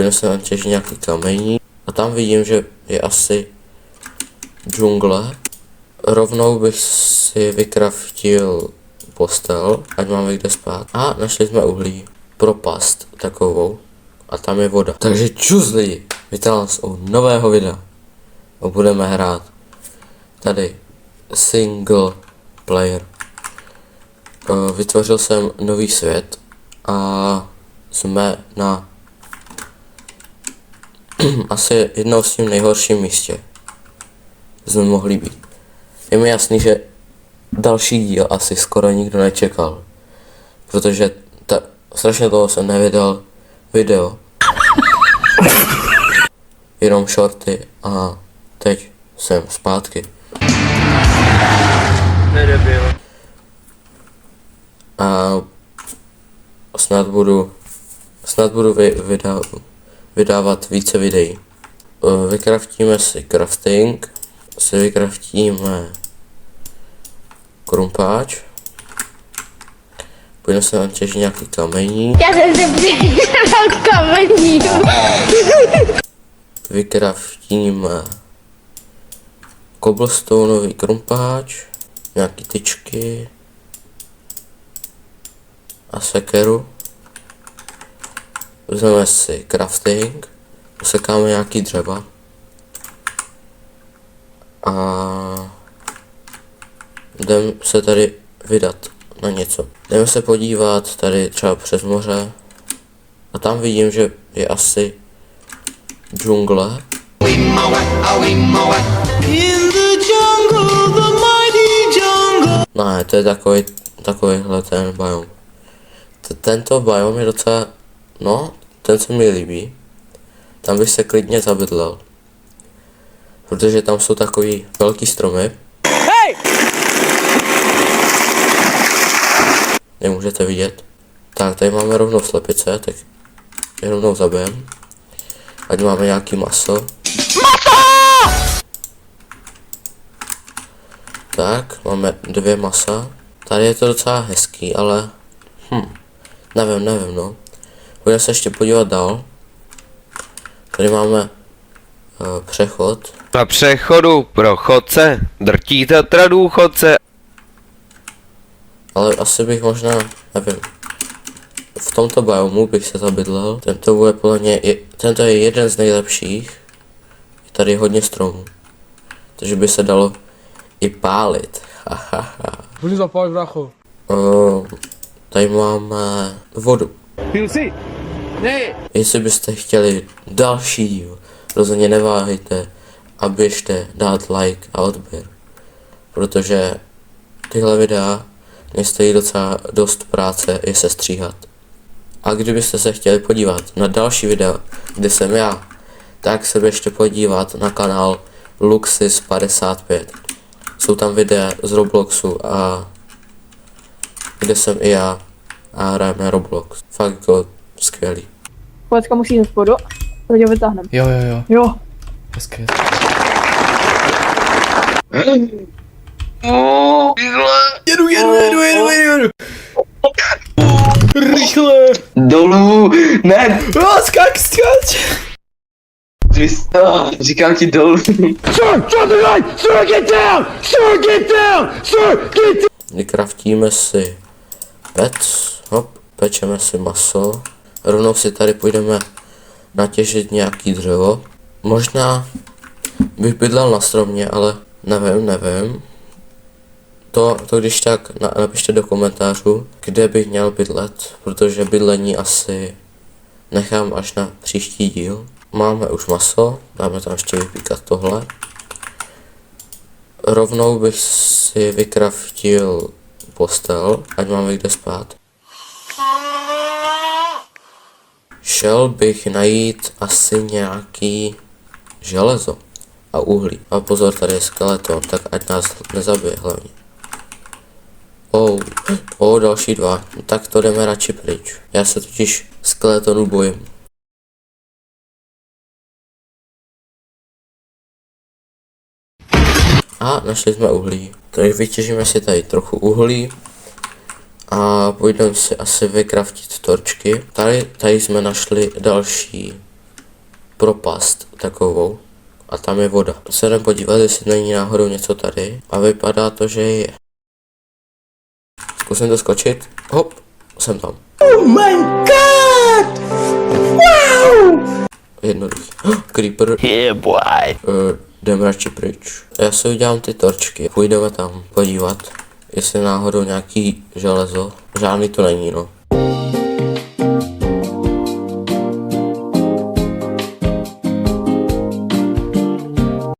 Půjdeme se natěžit nějaký kamení. A tam vidím, že je asi džungle. Rovnou bych si vykraftil postel, ať máme kde spát. A našli jsme uhlí. Propast takovou. A tam je voda. Takže čus lidi, vítám vás u nového videa. A budeme hrát tady single player. Vytvořil jsem nový svět a jsme na asi jednou s tím nejhorším místě. Jsme mohli být. Je mi jasný, že další díl asi skoro nikdo nečekal. Protože strašně toho jsem nevydal video. Jenom shorty a teď jsem zpátky. Nedebil. A snad budu vydávat více videí. Vykraftíme si crafting, vykraftíme krumpáč, půjdeme se natěžit nějaký kamení. Já jsem si přišel kamení. Vykraftíme cobblestoneový krumpáč, nějaký tyčky a sekeru. Vezmeme si crafting, usekáme nějaký dřeva a jdeme se tady vydat na něco. Jdeme se podívat tady třeba přes moře a tam vidím, že je asi džungle. Ne, to je takovýhle ten biom. Tento biom je docela, no, ten se mi líbí. Tam bych se klidně zabydlel. Protože tam jsou takový velký stromy. Hey! Nemůžete vidět. Tak, tady máme rovnou slepice, tak je rovnou zabijem. Ať máme nějaký maso. Tak, máme 2 masa. Tady je to docela hezký, ale nevím, no. Budeme se ještě podívat dál. Tady máme přechod. Na přechodu pro chodce drtí Tatra důchodce. Ale asi bych možná, nevím. V tomto biomu bych se zabydlel. Tento bude podle mě, tento je jeden z nejlepších. Je tady hodně stromů. Takže by se dalo i pálit. Vůli zapálit, brácho. Tady máme vodu. Pilsi? Ne. Jestli byste chtěli další díl, rozhodně neváhejte a běžte dát like a odběr. Protože tyhle videa mě stojí docela dost práce je sestříhat. A kdybyste se chtěli podívat na další videa, kde jsem já, tak se běžte podívat na kanál Luxis55. Jsou tam videa z Robloxu a kde jsem i já a hrajeme Roblox. Fakt jako skvělý. Pojďka musí jít spodu, teď ho vytáhneme. Jo. Jo. Hezké. Jedu. Rychle. Dolů, ne, Skáč. říkám ti dolů. Vykraftíme si pec, pečeme si maso, rovnou si tady půjdeme natěžit nějaký dřevo. Možná bych bydlel na stromě, ale nevím. To když tak napište do komentářů, kde bych měl bydlet, protože bydlení asi nechám až na příští díl. Máme už maso, dáme tam ještě vypíkat tohle. Rovnou bych si vykraftil postel, ať máme kde spát. Šel bych najít asi nějaký železo a uhlí. A pozor, tady je skeleton, tak ať nás nezabije hlavně. Další 2. Tak to jdeme radši pryč. Já se totiž skeletonu bojím. A našli jsme uhlí. Takže vytěžíme si tady trochu uhlí. A půjdeme si asi vykraftit torčky. Tady jsme našli další propast takovou a tam je voda. Se jdem podívat, jestli není náhodou něco tady a vypadá to, že je. Zkusím to skočit. Hop, jsem tam. Oh my god! Wow! Jednoduchý. Creeper. Yeah boy. Jdem radši pryč. Já si udělám ty torčky. Půjdeme tam podívat, jestli náhodou nějaký železo. Žádný to není, no.